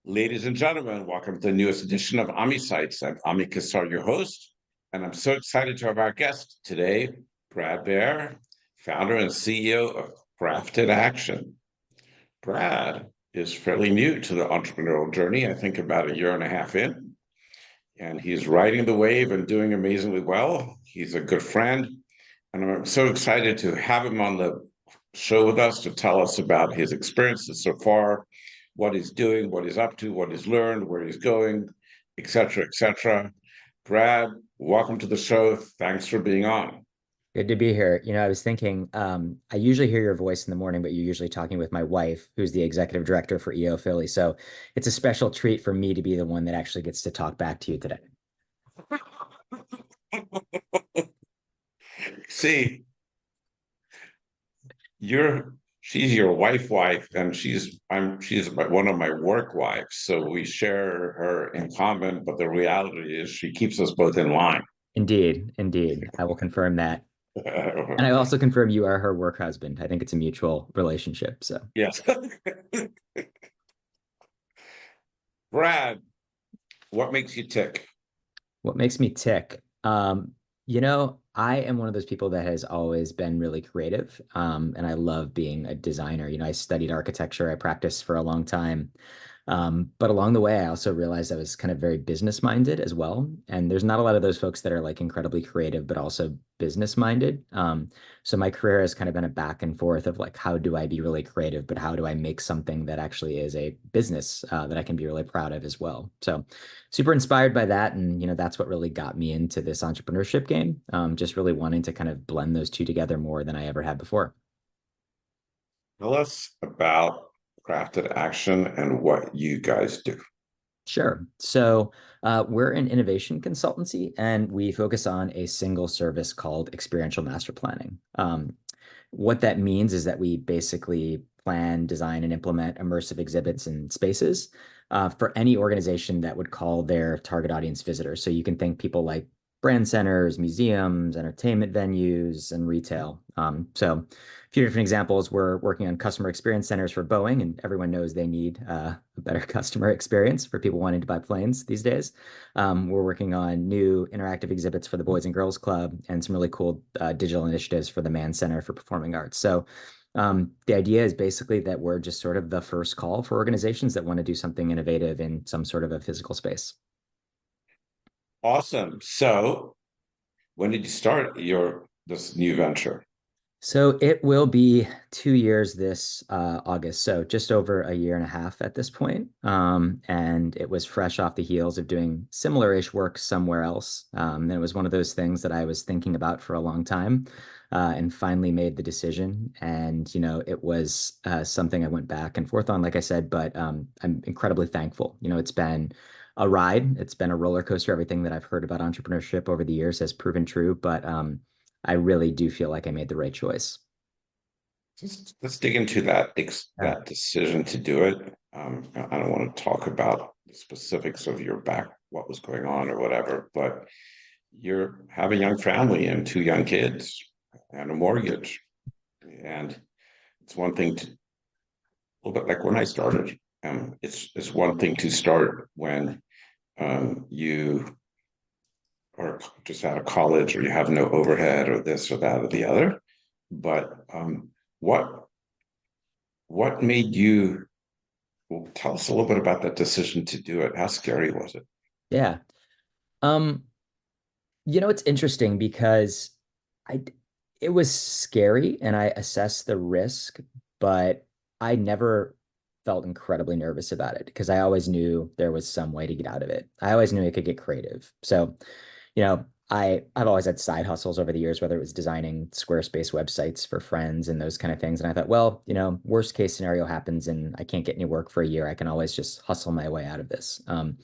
Ladies and gentlemen, welcome to the newest edition of AmiSights. I'm Ami Kassar, your host, and I'm so excited to have our guest today, Brad Baer, founder and CEO of Crafted Action. Brad is fairly new to the entrepreneurial journey, I think about a year and a half in, and he's riding the wave and doing amazingly well. He's a good friend, and I'm so excited to have him on the show with us to tell us about his experiences so far, what he's doing, what he's up to, what he's learned, where he's going, et cetera, et cetera. Brad, welcome to the show. Thanks for being on. Good to be here. I was thinking, I usually hear your voice in the morning, but you're usually talking with my wife, who's the executive director for EO Philly. So it's a special treat for me to be the one that actually gets to talk back to you today. See, she's your wife, and she's one of my work wives. So we share her in common, but the reality is she keeps us both in line. Indeed, indeed. I will confirm that. And I also confirm you are her work husband. I think it's a mutual relationship. So, Yes. Brad, what makes you tick? what makes me tick? I am one of those people that has always been really creative. And I love being a designer. I studied architecture, I practiced for a long time. But along the way, I also realized I was kind of very business minded as well. And there's not a lot of those folks that are like incredibly creative, but also business minded. So my career has kind of been a back and forth of like, how do I be really creative, but how do I make something that actually is a business that I can be really proud of as well? So super inspired by that. And, that's what really got me into this entrepreneurship game. Just really wanting to kind of blend those two together more than I ever had before. Tell us about Crafted Action and what you guys do. Sure. So we're an innovation consultancy and we focus on a single service called experiential master planning. What that means is that we basically plan, design, and implement immersive exhibits and spaces for any organization that would call their target audience visitors. So you can think people like brand centers, museums, entertainment venues, and retail. So a few different examples. We're working on customer experience centers for Boeing, and everyone knows they need a better customer experience for people wanting to buy planes these days. We're working on new interactive exhibits for the Boys and Girls Club and some really cool digital initiatives for the Mann Center for Performing Arts. So the idea is basically that we're just sort of the first call for organizations that want to do something innovative in some sort of a physical space. Awesome. So, when did you start this new venture? So it will be 2 years this August. So just over a year and a half at this point. And it was fresh off the heels of doing similar-ish work somewhere else. And it was one of those things that I was thinking about for a long time and finally made the decision. And, it was something I went back and forth on, like I said, but I'm incredibly thankful. It's been a ride. It's been a roller coaster. Everything that I've heard about entrepreneurship over the years has proven true. But I really do feel like I made the right choice. Let's dig into that Yeah. that decision to do it. I don't want to talk about the specifics of your back, what was going on or whatever, but you have a young family and two young kids and a mortgage, and it's one thing to a little bit like when I started. It's one thing to start when you are just out of college or you have no overhead or this or that or the other. But what what made you well, tell us a little bit about that decision to do it? How scary was it? Yeah. Um, it's interesting because I it was scary and I assessed the risk, but I never felt incredibly nervous about it because I always knew there was some way to get out of it. I always knew I could get creative. So, I've always had side hustles over the years, whether it was designing Squarespace websites for friends and those kind of things. And I thought, well, worst case scenario happens and I can't get any work for a year. I can always just hustle my way out of this. And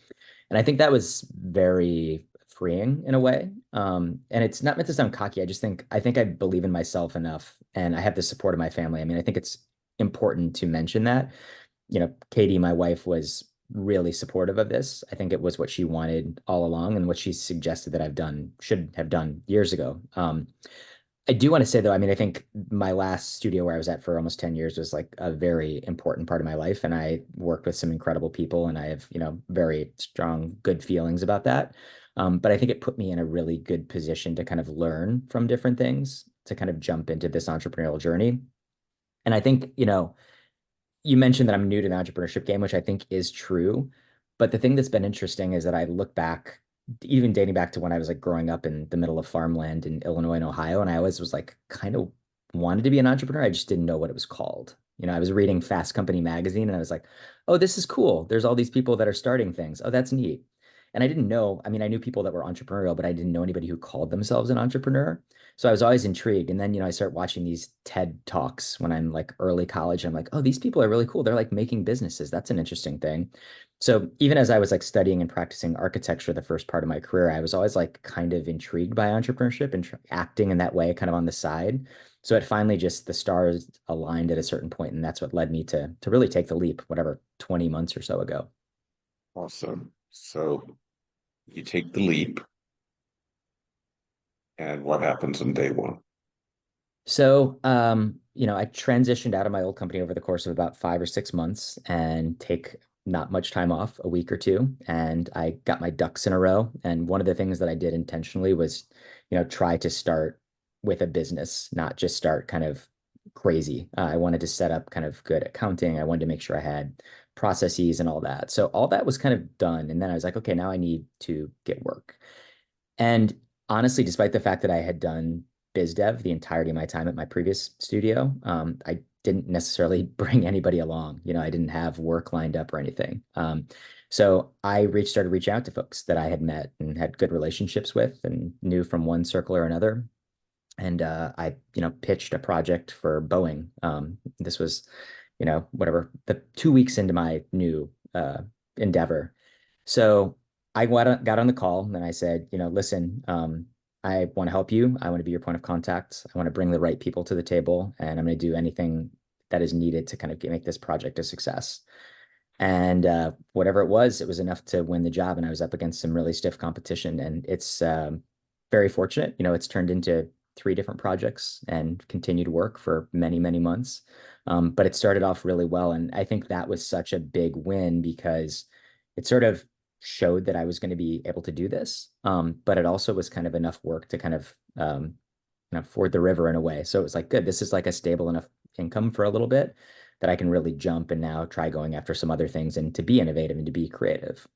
I think that was very freeing in a way. And it's not meant to sound cocky. I think I believe in myself enough and I have the support of my family. I mean, I think it's important to mention that. Katie, my wife, was really supportive of this. I think it was what she wanted all along and what she suggested that should have done years ago. I do want to say though, I mean, I think my last studio where I was at for almost 10 years was like a very important part of my life. And I worked with some incredible people and I have, very strong, good feelings about that. But I think it put me in a really good position to kind of learn from different things, to kind of jump into this entrepreneurial journey. And I think, you mentioned that I'm new to the entrepreneurship game, which I think is true. But the thing that's been interesting is that I look back, even dating back to when I was like growing up in the middle of farmland in Illinois and Ohio, and I always was like kind of wanted to be an entrepreneur. I just didn't know what it was called. I was reading Fast Company magazine and I was like, oh, this is cool. There's all these people that are starting things. Oh, that's neat. And I didn't know, I mean, I knew people that were entrepreneurial, but I didn't know anybody who called themselves an entrepreneur. So I was always intrigued. And then, I start watching these TED Talks when I'm like early college. I'm like, oh, these people are really cool. They're like making businesses. That's an interesting thing. So even as I was like studying and practicing architecture the first part of my career, I was always like kind of intrigued by entrepreneurship and acting in that way kind of on the side. So it finally just the stars aligned at a certain point, and that's what led me to really take the leap, whatever, 20 months or so ago. Awesome. So you take the leap, and what happens on day one? So, I transitioned out of my old company over the course of about 5 or 6 months and take not much time off, a week or two. And I got my ducks in a row. And one of the things that I did intentionally was, try to start with a business, not just start kind of crazy. I wanted to set up kind of good accounting. I wanted to make sure I had processes and all that. So all that was kind of done. And then I was like, okay, now I need to get work. And honestly, despite the fact that I had done biz dev the entirety of my time at my previous studio, I didn't necessarily bring anybody along. I didn't have work lined up or anything. So I started reaching out to folks that I had met and had good relationships with and knew from one circle or another. And I, pitched a project for Boeing. This was, whatever, the 2 weeks into my new endeavor. So I got on the call and I said, listen, I want to help you. I want to be your point of contact. I want to bring the right people to the table, and I'm going to do anything that is needed to kind of make this project a success. And whatever it was enough to win the job. And I was up against some really stiff competition. And it's very fortunate. It's turned into 3 different projects and continued work for many, many months. But it started off really well. And I think that was such a big win because it sort of showed that I was going to be able to do this. But it also was kind of enough work to kind of ford the river in a way. So it was like, good, this is like a stable enough income for a little bit that I can really jump and now try going after some other things and to be innovative and to be creative.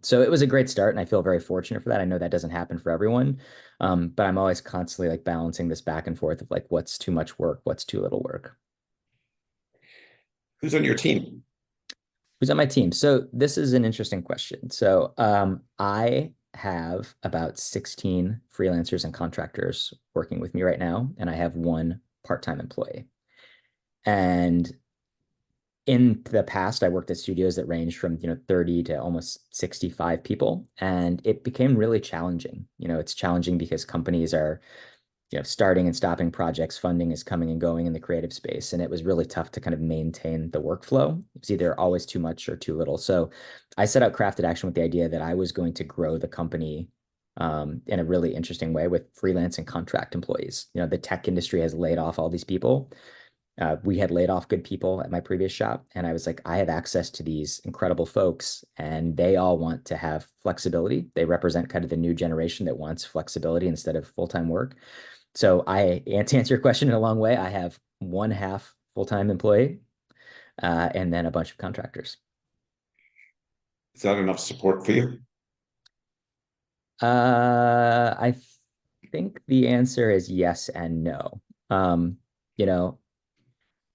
So it was a great start, and I feel very fortunate for that. I know that doesn't happen for everyone, but I'm always constantly like balancing this back and forth of like what's too much work, what's too little work. Who's on your team? Who's on my team? So this is an interesting question. So I have about 16 freelancers and contractors working with me right now, and I have one part-time employee. And in the past, I worked at studios that ranged from, 30 to almost 65 people, and it became really challenging. It's challenging because companies are, starting and stopping projects, funding is coming and going in the creative space, and it was really tough to kind of maintain the workflow. It's either always too much or too little. So I set out Crafted Action with the idea that I was going to grow the company in a really interesting way with freelance and contract employees. The tech industry has laid off all these people. We had laid off good people at my previous shop, and I was like, I have access to these incredible folks, and they all want to have flexibility. They represent kind of the new generation that wants flexibility instead of full-time work. So to answer your question in a long way, I have one half full-time employee, and then a bunch of contractors. Is that enough support for you? I think the answer is yes and no. You know,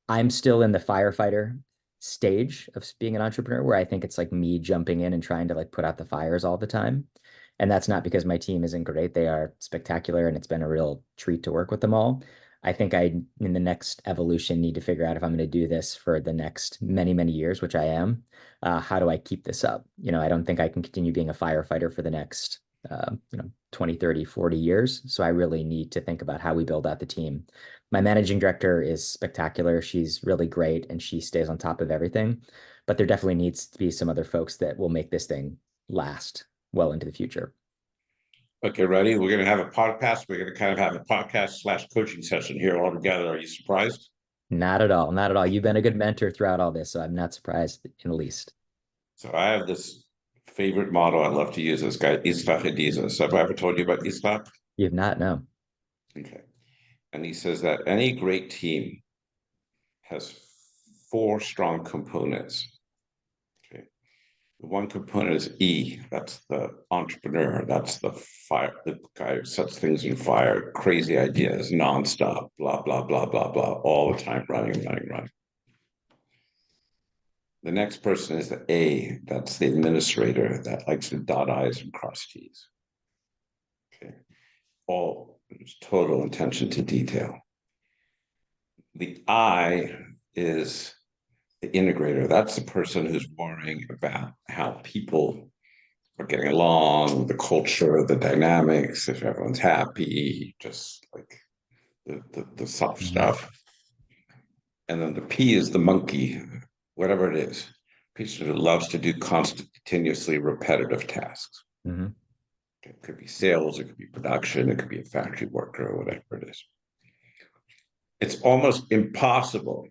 I'm still in the firefighter stage of being an entrepreneur where I think it's like me jumping in and trying to like put out the fires all the time. And that's not because my team isn't great. They are spectacular and it's been a real treat to work with them all. I think I, in the next evolution, need to figure out if I'm going to do this for the next many, many years, which I am. How do I keep this up? I don't think I can continue being a firefighter for the next, 20, 30, 40 years. So I really need to think about how we build out the team. My managing director is spectacular. She's really great and she stays on top of everything. But there definitely needs to be some other folks that will make this thing last well into the future. Okay, ready? We're going to have a podcast. We're going to kind of have a podcast slash coaching session here all together. Are you surprised? Not at all. Not at all. You've been a good mentor throughout all this, so I'm not surprised in the least. So I have this favorite model I love to use. This guy, Isaac Hadiza. So have I ever told you about Isaac? You have not, no. Okay. And he says that any great team has four strong components. Okay. One component is E. That's the entrepreneur. That's the fire, the guy who sets things in fire, crazy ideas, nonstop, blah, blah, blah, blah, blah, all the time, running. The next person is the A. That's the administrator that likes to dot I's and cross T's. Okay. All total attention to detail. The I is the integrator. That's the person who's worrying about how people are getting along, the culture, the dynamics, if everyone's happy, just like the soft stuff. And then the P is the monkey, whatever it is. Person who loves to do continuously repetitive tasks. Mm-hmm. It could be sales, it could be production, it could be a factory worker, or whatever it is. It's almost impossible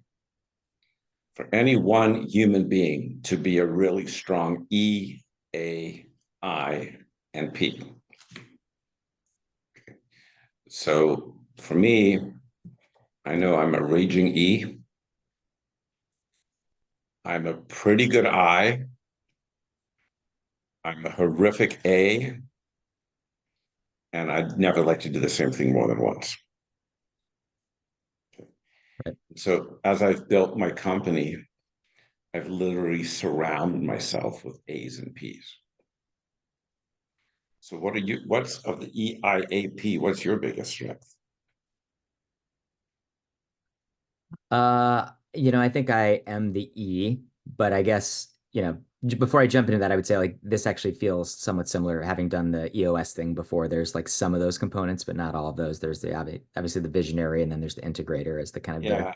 for any one human being to be a really strong E, A, I, and P. So for me, I know I'm a raging E. I'm a pretty good I. I'm a horrific A. And I'd never like to do the same thing more than once. Right. So as I've built my company, I've literally surrounded myself with A's and P's. So what's of the EIAP, what's your biggest strength? I think I am the E, but I guess, before I jump into that, I would say like this actually feels somewhat similar, having done the EOS thing before. There's like some of those components, but not all of those. There's obviously the visionary, and then there's the integrator as the kind of Yeah,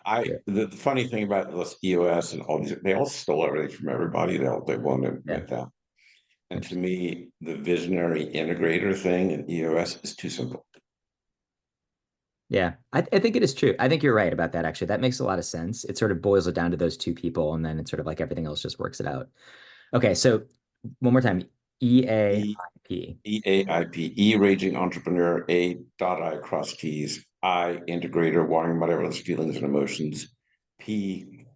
the funny thing about this EOS and all these, they all stole everything from everybody. They won't admit that. And to me, the visionary integrator thing in EOS is too simple. Yeah, I think it is true. I think you're right about that, actually. That makes a lot of sense. It sort of boils it down to those two people, and then it's sort of like everything else just works it out. Okay, so one more time. EAIP. EAIP, E raging entrepreneur, A dot I cross T's, I integrator, wiring whatever those feelings and emotions, P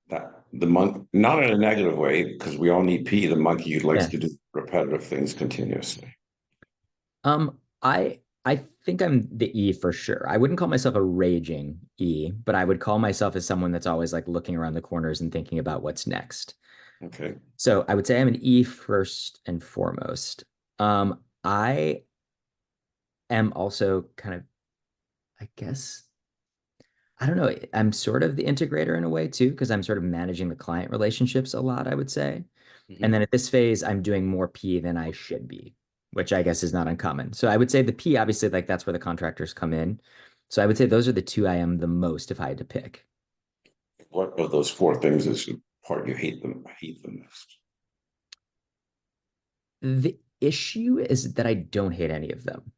that the monk, not in a negative way, because we all need P, the monkey who likes Yeah. to do repetitive things continuously. I think I'm the E for sure. I wouldn't call myself a raging E, but I would call myself as someone that's always like looking around the corners and thinking about what's next. Okay. So I would say I'm an E first and foremost. I am also kind of, I guess, I don't know. I'm sort of the integrator in a way too, because I'm sort of managing the client relationships a lot, I would say. And then at this phase, I'm doing more P than I should be, which I guess is not uncommon. So I would say the P, obviously, like that's where the contractors come in. So I would say those are the two I am the most if I had to pick. What of those four things is the part you hate the most? The issue is that I don't hate any of them.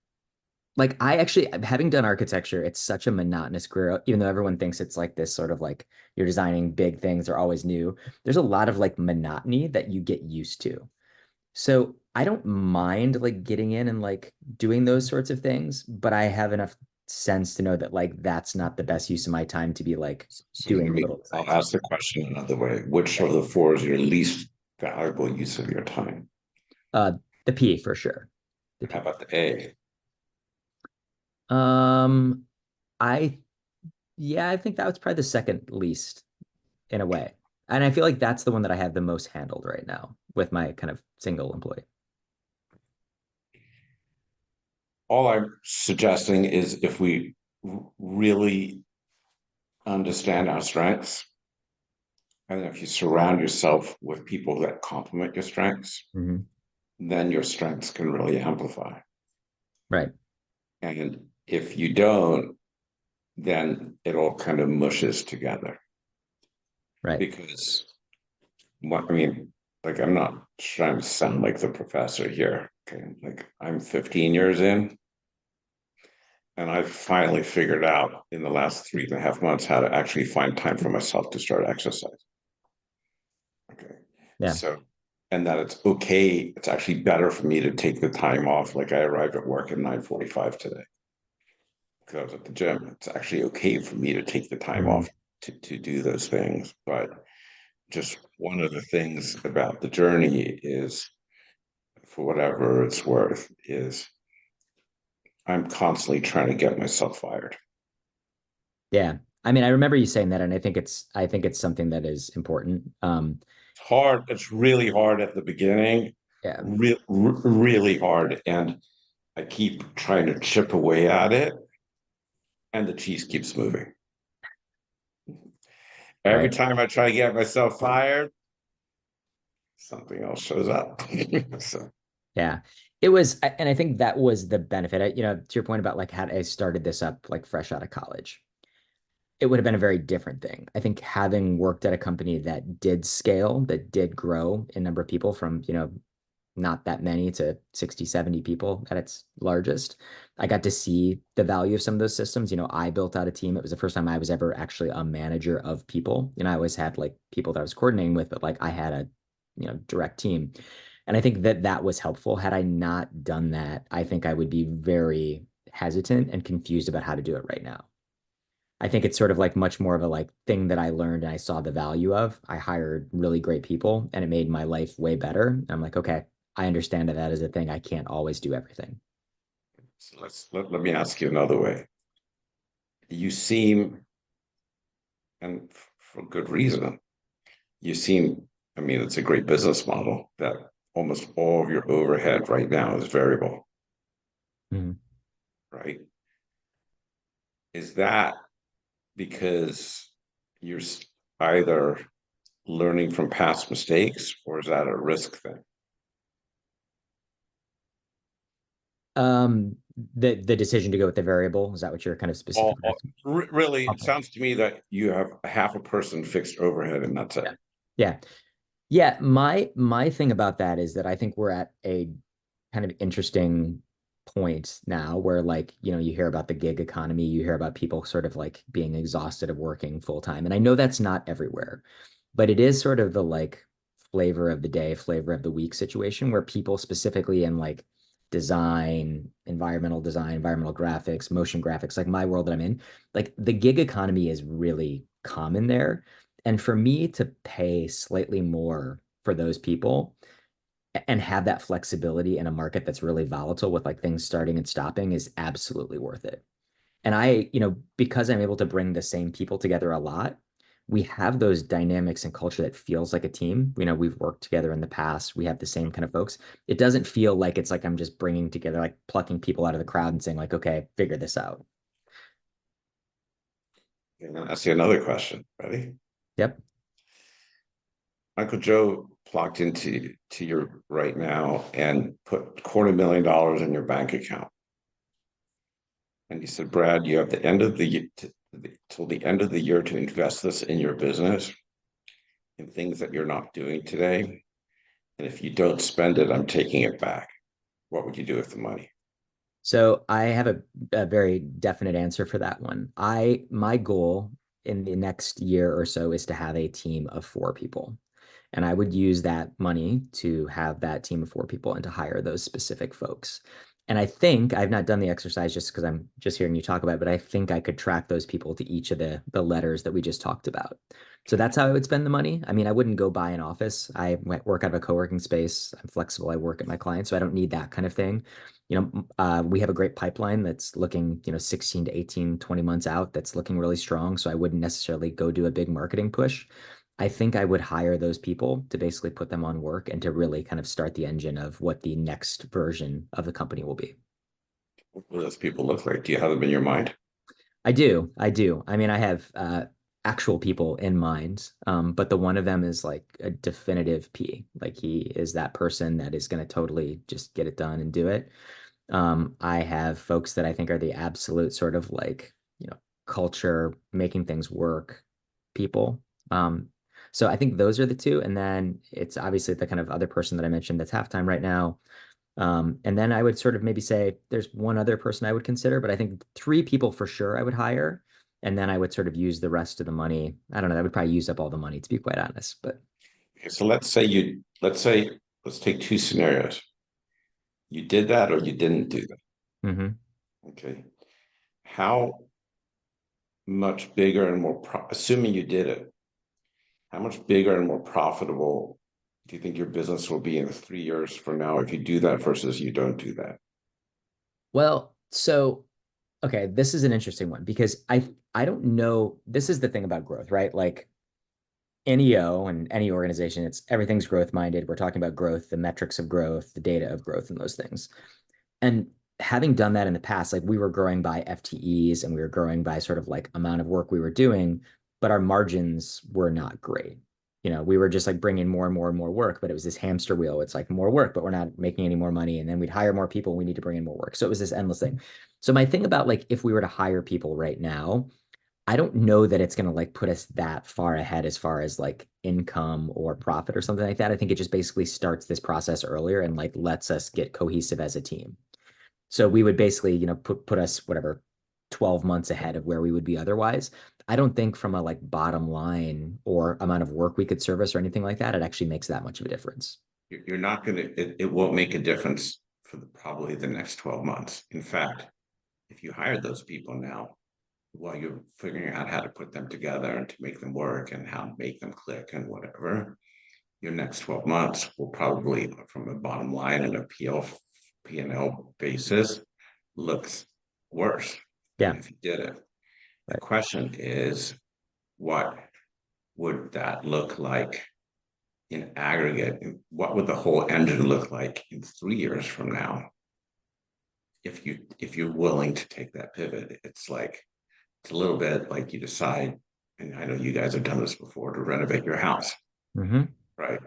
Like I actually, having done architecture, it's such a monotonous career, even though everyone thinks it's like this sort of like you're designing big things are always new. There's a lot of like monotony that you get used to. So I don't mind like getting in and like doing those sorts of things, but I have enough sense to know that like that's not the best use of my time to be like So doing little I'll designs. ask the question another way. Which of the four is your least valuable use of your time? Uh, the P for sure. The How P. about the A? Um, I yeah, I think that was probably the second least in a way. And I feel like that's the one that I have the most handled right now with my kind of single employee. All I'm suggesting is if we really understand our strengths, and if you surround yourself with people that complement your strengths, Mhm. then your strengths can really amplify. Right. And if you don't, then it all kind of mushes together. Right. Because what I mean, like I'm not trying to sound like the professor here, Okay, like I'm 15 years in, and I finally figured out in the last 3.5 months how to actually find time for myself to start exercise. Okay. Yeah. So, and that it's okay. It's actually better for me to take the time off. Like I arrived at work at 9:45 today because I was at the gym. It's actually okay for me to take the time Mhm. off to do those things. But just one of the things about the journey is, for whatever it's worth, is I'm constantly trying to get myself fired. Yeah. I mean, I remember you saying that, and I think it's something that is important. It's hard. It's really hard at the beginning, Yeah. really hard. And I keep trying to chip away at it, and the cheese keeps moving. Every Right. time I try to get myself fired, something else shows up. So, Yeah. And I think that was the benefit. To your point about like had I started this up like fresh out of college, it would have been a very different thing. I think having worked at a company that did scale, that did grow in number of people from, not that many to 60, 70 people at its largest. I got to see the value of some of those systems. I built out a team. It was the first time I was ever actually a manager of people. I always had like people that I was coordinating with, but like I had a, direct team. And I think that that was helpful. Had I not done that, I think I would be very hesitant and confused about how to do it right now. I think it's sort of like much more of a like thing that I learned and I saw the value of. I hired really great people and it made my life way better. And I'm like, okay, I understand that that is a thing. I can't always do everything. let me ask you another way. You seem, and for good reason, you seem, I mean, it's a great business model that almost all of your overhead right now is variable, Mhm. right? Is that because you're either learning from past mistakes, or is that a risk thing? The decision to go with the variable, is that what you're kind of specifically asking? Really, it Okay. sounds to me that you have a half a person fixed overhead and that's it. Yeah. Yeah. Yeah. My thing about that is that I think we're at a kind of interesting point now where like, you hear about the gig economy, you hear about people sort of like being exhausted of working full time. And I know that's not everywhere, but it is sort of the like flavor of the day, flavor of the week situation where people specifically in like design, environmental graphics, motion graphics, like my world that I'm in, like the gig economy is really common there. And for me to pay slightly more for those people and have that flexibility in a market that's really volatile with like things starting and stopping is absolutely worth it. And because I'm able to bring the same people together a lot, we have those dynamics and culture that feels like a team. We've worked together in the past. We have the same kind of folks. It doesn't feel like it's like I'm just bringing together, like plucking people out of the crowd and saying like, okay, figure this out. And then ask you another question. Ready? Yep. Uncle Joe plugged into your right now and put $250,000 in your bank account. And he said, Brad, you have the end of the till the end of the year to invest this in your business in things that you're not doing today. And if you don't spend it, I'm taking it back. What would you do with the money? So I have a very definite answer for that one. My goal in the next year or so is to have a team of 4 people. And I would use that money to have that team of 4 people and to hire those specific folks. And I think I've not done the exercise just because I'm just hearing you talk about it, but I think I could track those people to each of the letters that we just talked about. So that's how I would spend the money. I mean, I wouldn't go buy an office. I work out of a co-working space. I'm flexible. I work at my clients, so I don't need that kind of thing. We have a great pipeline that's looking, 16 to 18, 20 months out, that's looking really strong. So I wouldn't necessarily go do a big marketing push. I think I would hire those people to basically put them on work and to really kind of start the engine of what the next version of the company will be. What do those people look like? Do you have them in your mind? I do. I do. I mean, I have actual people in mind, but the one of them is like a definitive P. Like he is that person that is going to totally just get it done and do it. I have folks that I think are the absolute sort of like, culture, making things work people. So I think those are the two. And then it's obviously the kind of other person that I mentioned that's halftime right now. And then I would sort of maybe say there's one other person I would consider, but I think three people for sure I would hire. And then I would sort of use the rest of the money. I don't know, that would probably use up all the money, to be quite honest. But Okay, so let's take two scenarios. You did that or you didn't do that. mhm. Okay. How much bigger and assuming you did it, how much bigger and more profitable do you think your business will be in 3 years from now if you do that versus you don't do that? Well, so okay, this is an interesting one because I don't know. This is the thing about growth, right? Like NEO and any organization, it's everything's growth minded. We're talking about growth, the metrics of growth, the data of growth, and those things. And having done that in the past, like we were growing by FTEs and we were growing by sort of like amount of work we were doing, but our margins were not great. We were just like bringing more and more and more work, but it was this hamster wheel. It's like more work, but we're not making any more money. And then we'd hire more people. We need to bring in more work. So it was this endless thing. So my thing about like if we were to hire people right now, I don't know that it's going to like put us that far ahead as far as like income or profit or something like that. I think it just basically starts this process earlier and like lets us get cohesive as a team. So we would basically, put us whatever 12 months ahead of where we would be otherwise. I don't think from a like bottom line or amount of work we could service or anything like that, it actually makes that much of a difference. You're not going to, it won't make a difference for probably the next 12 months. In fact, if you hire those people now, while you're figuring out how to put them together and to make them work and how to make them click and whatever, your next 12 months will probably, from a bottom line and a P&L basis, looks worse than Yeah. if you did it. The Right. question is, what would that look like in aggregate? What would the whole engine look like in 3 years from now? If you're willing to take that pivot, it's a little bit like you decide, and I know you guys have done this before, to renovate your house, Mm-hmm. right?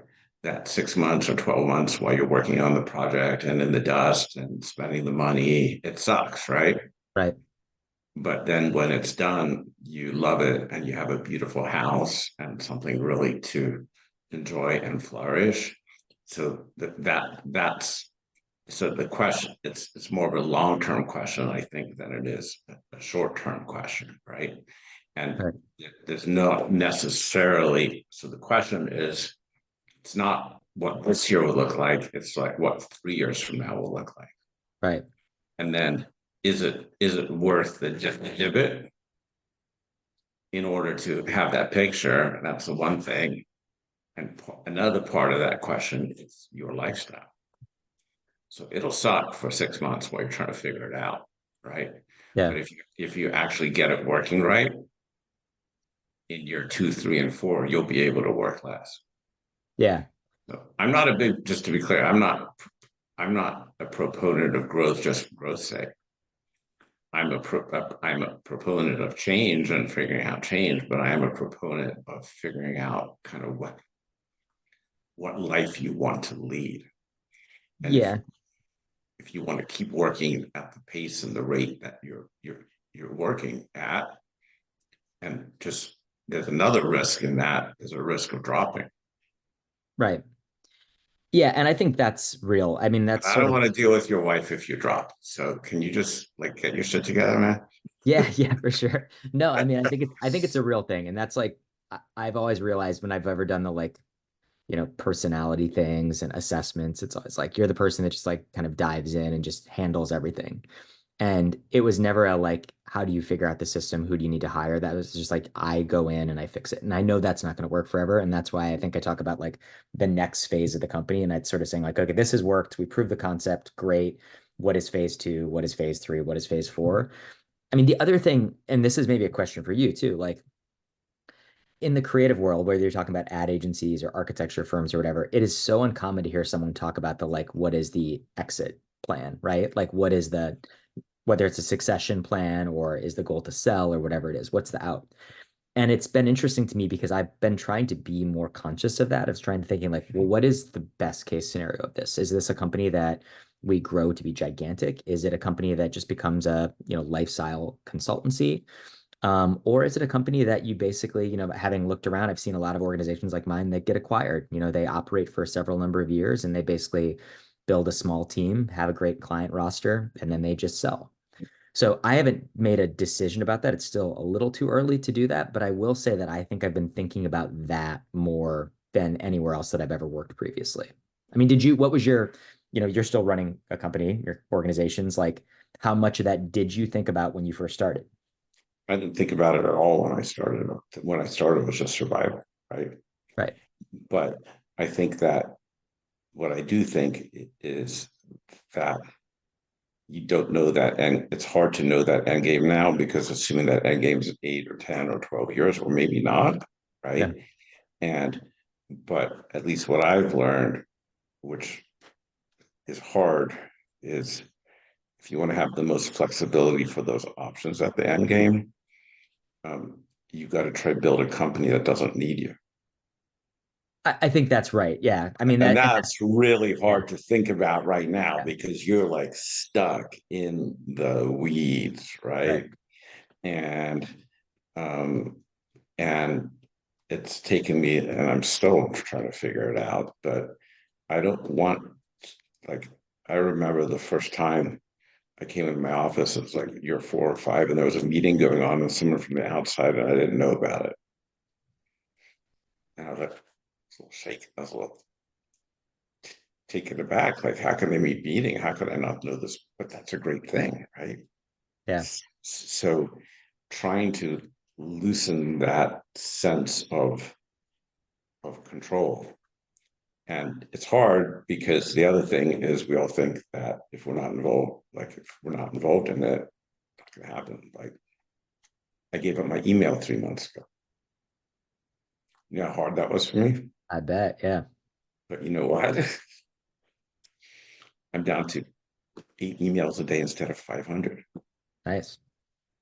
That 6 months or 12 months while you're working on the project and in the dust and spending the money, it sucks, right? Right. But then when it's done, you love it and you have a beautiful house and something really to enjoy and flourish. So that's so the question, it's more of a long-term question, I think, than it is a short-term question, right? And Right. there's not necessarily, so the question is, it's not what this year will look like, it's like what 3 years from now will look like. Right. And then is it worth the pivot in order to have that picture? That's the one thing. And another part of that question is your lifestyle. So it'll suck for 6 months while you're trying to figure it out, right? Yeah. But if you actually get it working right, in year 2, 3, and 4, you'll be able to work less. Yeah. So I'm not just to be clear, I'm not a proponent of growth just for growth's sake. I'm a proponent of change and figuring out change, but I am a proponent of figuring out kind of what life you want to lead. And Yeah. if you want to keep working at the pace and the rate that you're working at, and just there's another risk in that, there's a risk of dropping. Right. Yeah. And I think that's real. I mean, that's I sort don't of, want to deal with your wife if you drop. So can you just like get your shit together, man? yeah, yeah, for sure. No, I mean, I think it's a real thing. And that's like, I've always realized when I've ever done the like, personality things and assessments, it's always like you're the person that just like kind of dives in and just handles everything. And it was never a like, how do you figure out the system? Who do you need to hire? That was just like, I go in and I fix it. And I know that's not going to work forever. And that's why I think I talk about like the next phase of the company. And I'd sort of saying like, okay, this has worked. We proved the concept. Great. What is phase two? What is phase three? What is phase four? I mean, the other thing, and this is maybe a question for you too, like in the creative world, whether you're talking about ad agencies or architecture firms or whatever, it is so uncommon to hear someone talk about the like, what is the exit plan, right? Like, what is the whether it's a succession plan or is the goal to sell or whatever it is, what's the out? And it's been interesting to me because I've been trying to be more conscious of that. I was trying to thinking like, well, what is the best case scenario of this? Is this a company that we grow to be gigantic? Is it a company that just becomes a, lifestyle consultancy? Or is it a company that you basically, having looked around, I've seen a lot of organizations like mine that get acquired. They operate for several number of years and they basically build a small team, have a great client roster, and then they just sell. So I haven't made a decision about that. It's still a little too early to do that, but I will say that I think I've been thinking about that more than anywhere else that I've ever worked previously. I mean, what was your, you're still running a company, your organizations, like how much of that did you think about when you first started? I didn't think about it at all when I started. When I started, it was just survival, right? Right. But I think that what I do think is that you don't know that, and it's hard to know that end game now because assuming that end game is 8 or 10 or 12 years, or maybe not, Yeah. right? And but at least what I've learned, which is hard, is if you want to have the most flexibility for those options at the end game, you've got to try to build a company that doesn't need you. I think that's right. Yeah. I mean, And that, that's really hard to think about right now yeah, because you're like stuck in the weeds, right. right? And um, and it's taken me, and I'm still trying to figure it out, but I don't want, like, I remember the first time I came into my office, it was like year 4 or 5, and there was a meeting going on with someone from the outside, and I didn't know about it. And I was like, a little shaken. I was a little taken aback. Like, how can they be meeting? How could I not know this? But that's a great thing, right? Yeah. So trying to loosen that sense of control. And it's hard because the other thing is we all think that if we're not involved, like if we're not involved in it, it's not going to happen. Like I gave up my email 3 months ago. You know how hard that was for me? I bet. Yeah. But you know what? I'm down to 8 emails a day instead of 500. Nice.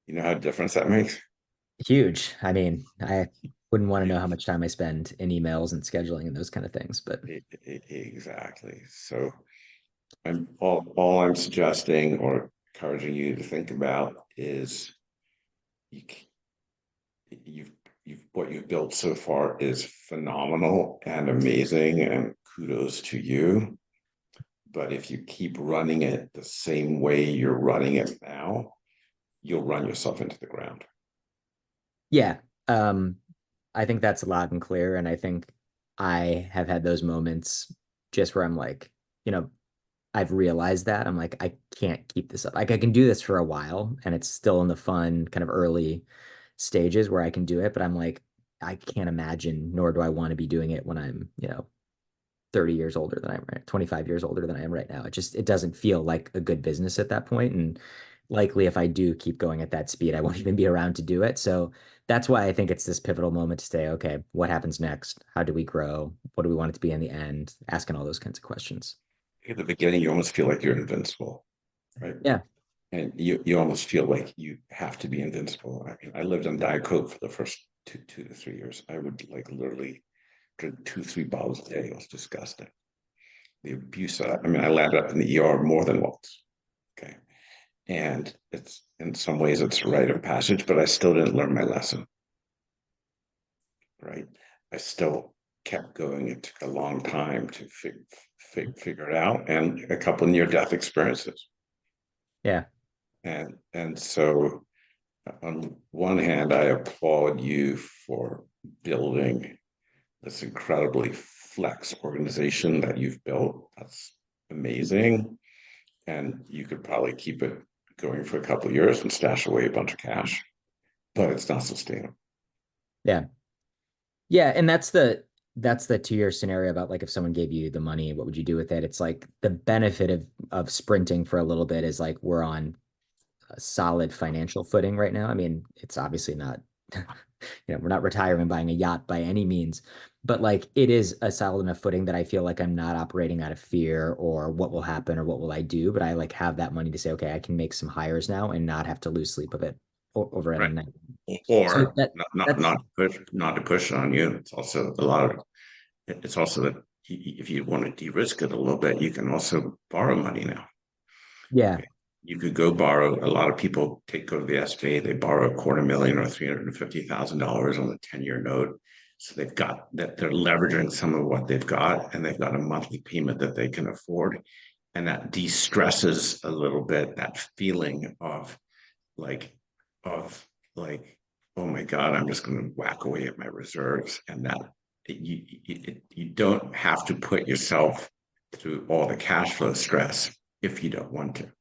You know how difference that makes? Huge. I mean, I wouldn't want to know how much time I spend in emails and scheduling and those kind of things, but Exactly. So all I'm suggesting or encouraging you to think about is you, you've what you've built so far is phenomenal and amazing, and kudos to you. But if you keep running it the same way you're running it now, you'll run yourself into the ground. yeah. Um, I think that's loud and clear. And I think I have had those moments just where I'm like, you know, I've realized that I'm like, I can't keep this up. Like I can do this for a while and it's still in the fun kind of early stages where I can do it, but I'm like, I can't imagine, nor do I want to be doing it when I'm, 30 years older than I am, right? 25 years older than I am right now. It doesn't feel like a good business at that point. And likely if I do keep going at that speed, I won't even be around to do it. So that's why I think it's this pivotal moment to say, okay, what happens next? How do we grow? What do we want it to be in the end? Asking all those kinds of questions. At the beginning, you almost feel like you're invincible, right? Yeah. And you almost feel like you have to be invincible. I mean, I lived on Diet Coke for the first 2 to 3 years. I would like literally drink 2, 3 bottles a day. It was disgusting. The abuse. I mean, I landed up in the ER more than once. Okay, and it's in some ways it's a rite of passage, but I still didn't learn my lesson. Right, I still kept going. It took a long time to figure it out, and a couple near death experiences. Yeah. And so on one hand, I applaud you for building this incredibly flex organization that you've built. That's amazing. And you could probably keep it going for a couple of years and stash away a bunch of cash, but it's not sustainable. Yeah. Yeah. And that's the 2 year scenario about like if someone gave you the money, what would you do with it? It's like the benefit of sprinting for a little bit is like we're on a solid financial footing right now. I mean, it's obviously not, we're not retiring and buying a yacht by any means, but like it is a solid enough footing that I feel like I'm not operating out of fear or what will happen or what will I do, but I like have that money to say, okay, I can make some hires now and not have to lose sleep of it over it Right. on night. So Or that that's not to push on you. It's also a lot of it's also that if you want to de-risk it a little bit, you can also borrow money now. yeah, Okay. You could go borrow. A lot of people go to the SBA, they borrow $250,000 or $350,000 on a 10-year note. So they've got that, they're leveraging some of what they've got, and they've got a monthly payment that they can afford. And that de-stresses a little bit that feeling like, of like, oh my God, I'm just going to whack away at my reserves. And that you don't have to put yourself through all the cash flow stress if you don't want to.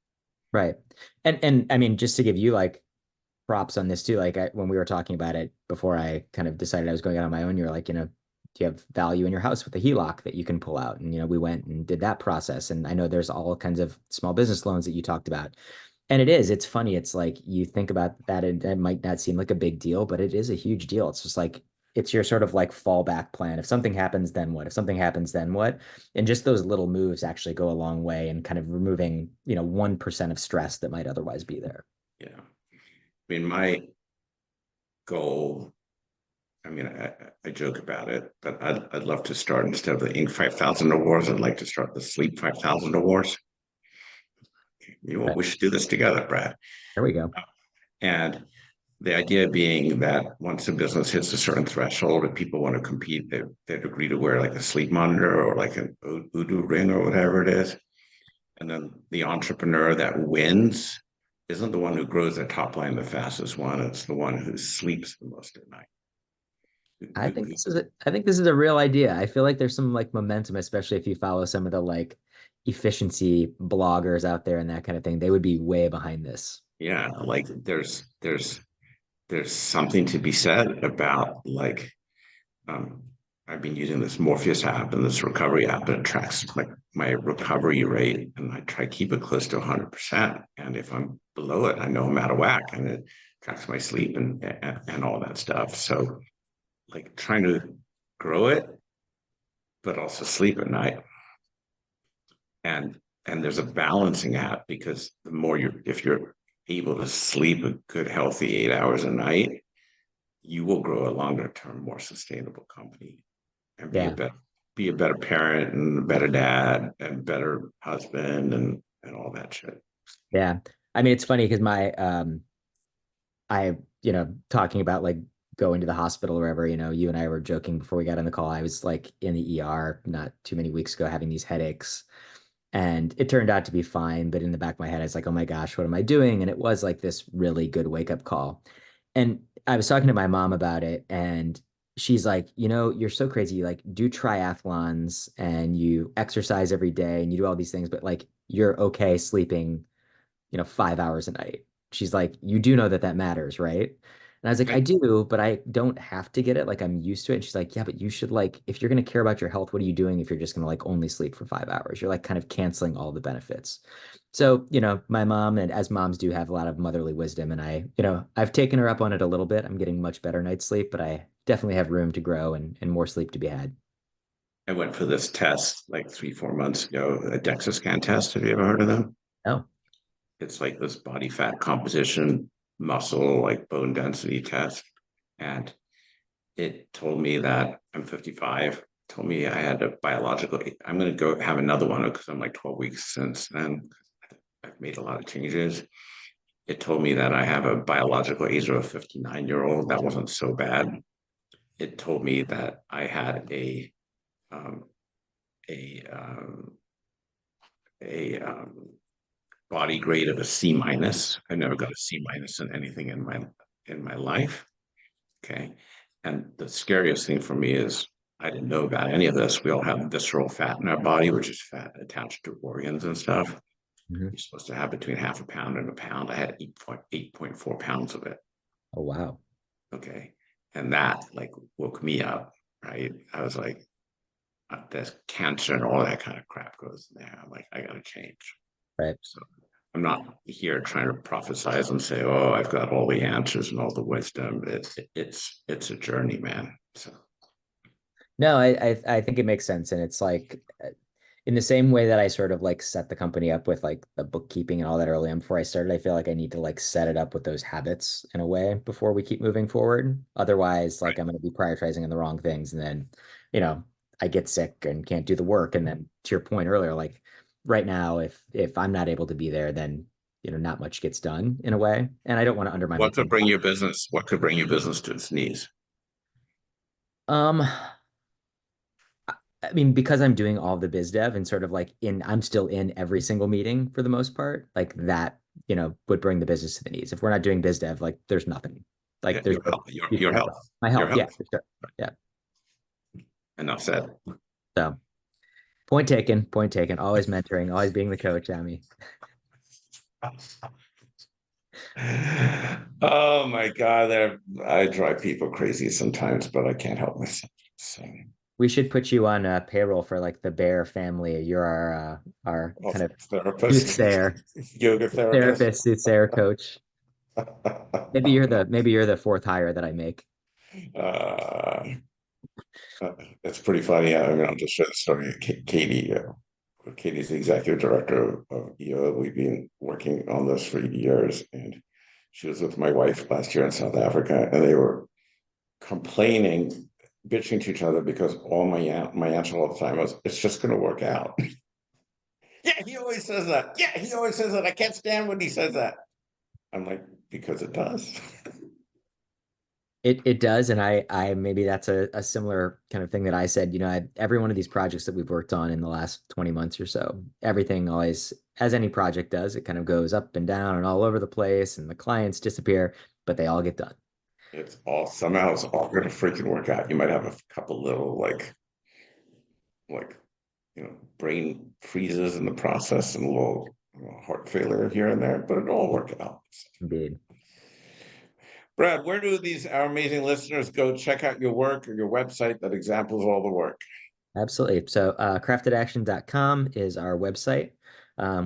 Right. And I mean, just to give you like props on this too, like when we were talking about it before I kind of decided I was going out on my own, you're like, do you have value in your house with a HELOC that you can pull out? And, we went and did that process. And I know there's all kinds of small business loans that you talked about. And it's funny. It's like you think about that and it might not seem like a big deal, but it is a huge deal. It's just like, it's your sort of like fallback plan. If something happens, then what? If something happens, then what? And just those little moves actually go a long way in kind of removing, 1% of stress that might otherwise be there. Yeah. I mean, my goal, I joke about it, but I'd love to start, instead of the Inc. 5000 awards, I'd like to start the Sleep 5000 awards. We should do this together, Brad. There we go. And the idea being that once a business hits a certain threshold, if people want to compete, they'd agree to wear like a sleep monitor or like an Oudou ring or whatever it is. And then the entrepreneur that wins isn't the one who grows their top line the fastest one. It's the one who sleeps the most at night. I think this is a real idea. I feel like there's some like momentum, especially if you follow some of the like efficiency bloggers out there and that kind of thing. They would be way behind this. Yeah, like there's something to be said about like, um, I've been using this Morpheus app and this recovery app, and it tracks like my recovery rate, and I try to keep it close to 100%. And if I'm below it, I know I'm out of whack, and it tracks my sleep and all that stuff. So like trying to grow it, but also sleep at night. And there's a balancing act, because the more if you're able to sleep a good, healthy 8 hours a night, you will grow a longer term, more sustainable company and Yeah. be a better parent and a better dad and better husband and all that shit. Yeah. I mean, it's funny because talking about like going to the hospital or wherever, you and I were joking before we got on the call. I was like in the ER not too many weeks ago having these headaches. And it turned out to be fine. But in the back of my head, I was like, oh my gosh, what am I doing? And it was like this really good wake up call. And I was talking to my mom about it, and she's like, you're so crazy. You like do triathlons and you exercise every day and you do all these things, but like you're okay sleeping, 5 hours a night. She's like, you do know that that matters, right? And I was like, I do, but I don't have to get it. Like I'm used to it. And she's like, yeah, but you should like, if you're going to care about your health, what are you doing if you're just going to like only sleep for 5 hours? You're like kind of canceling all the benefits. So, my mom, and as moms do, have a lot of motherly wisdom. And I've taken her up on it a little bit. I'm getting much better night's sleep, but I definitely have room to grow and more sleep to be had. I went for this test like 3-4 months ago, a DEXA scan test. Have you ever heard of them? Oh, It's like this body fat composition, muscle, like bone density test. And it told me that I'm 55, told me I had a biological, I'm going to go have another one because I'm like 12 weeks since then. I've made a lot of changes. It told me that I have a biological age of a 59-year-old. That wasn't so bad. It told me that I had um, a a body grade of a C minus. I never got a C minus in anything in my life. Okay. And the scariest thing for me is I didn't know about any of this. We all have visceral fat in our body, which is fat attached to organs and stuff. mhm. You're supposed to have between half a pound and a pound. I had 8.4 pounds of it. Oh, wow. Okay. And that like woke me up, right? I was like, there's cancer and all that kind of crap goes in there. I'm like, I got to change. Right. So I'm not here trying to prophesize and say, oh, I've got all the answers and all the wisdom. It's a journey, man. So No, I think it makes sense. And it's like in the same way that I sort of like set the company up with like the bookkeeping and all that early on before I started, I feel like I need to like set it up with those habits in a way before we keep moving forward. Otherwise, like I'm going to be prioritizing on the wrong things. And then, you know, I get sick and can't do the work. And then to your point earlier, like right now, if I'm not able to be there, then, not much gets done in a way. And I don't want to undermine my what could team. bring your business? What could bring your business to its knees? Um, I mean, because I'm doing all the biz dev and sort of like I'm still in every single meeting for the most part, like that, would bring the business to the knees. If we're not doing biz dev, like there's nothing. Yeah, Like there's your health, your health, my your health. Yeah, health. for sure. Yeah. Enough said. So point taken, point taken. Always mentoring, always being the coach, Amy. Oh my God, I drive people crazy sometimes, but I can't help myself. So, We should put you on payroll for like the Bear family. You're our oh, kind of therapist, soothsayer, yoga therapist. therapist, soothsayer coach. Maybe you're the fourth hire that I make. uh, it's pretty funny. I mean, I'll just share the story. Katie, Katie's the executive director of EO. We've been working on this for years, and she was with my wife last year in South Africa, and they were complaining, bitching to each other because all my answer all the time was, "It's just going to work out." Yeah, he always says that. Yeah, he always says that. I can't stand when he says that. I'm like, because it does. It does, and I maybe that's a similar kind of thing that I said. Every one of these projects that we've worked on in the last 20 months or so, everything always, as any project does, it kind of goes up and down and all over the place, and the clients disappear, but they all get done. Somehow it's all going to freaking work out. You might have a couple little like brain freezes in the process and a little heart failure here and there, but it'll all work out. Indeed. Brad, where do our amazing listeners go check out your work or your website that examples all the work? Absolutely. So, craftedaction.com is our website.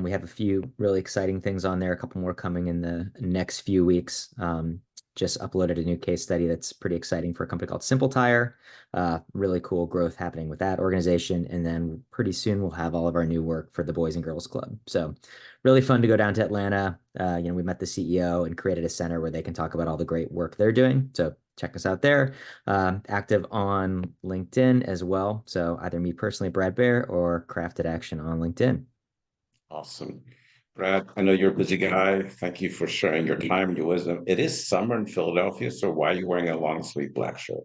We have a few really exciting things on there, a couple more coming in the next few weeks. Just uploaded a new case study that's pretty exciting for a company called Simple Tire. Really cool growth happening with that organization. And then pretty soon we'll have all of our new work for the Boys and Girls Club. So, really fun to go down to Atlanta. We met the CEO and created a center where they can talk about all the great work they're doing. So, check us out there. Active on LinkedIn as well. So either me personally, Brad Baer, or Crafted Action on LinkedIn. Awesome. Brad, I know you're a busy guy. Thank you for sharing your time and your wisdom. It is summer in Philadelphia, so why are you wearing a long sleeve black shirt?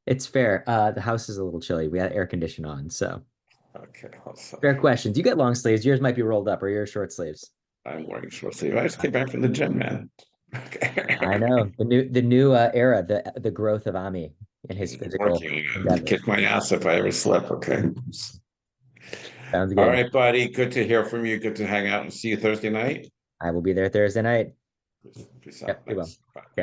It's fair. The house is a little chilly. We had air condition on, so Okay, awesome. fair questions. You get long sleeves. Yours might be rolled up, or yours short sleeves. I'm wearing short sleeve. I just came back from the gym, man. I Okay. know the new era, the growth of Ami in his physical Working. endeavors. Kick my ass if I ever slip. Okay. Sounds All good. right, buddy. Good to hear from you. Good to hang out and see you Thursday night. I will be there Thursday night. Peace out. Yep, we will. Thanks. Bye.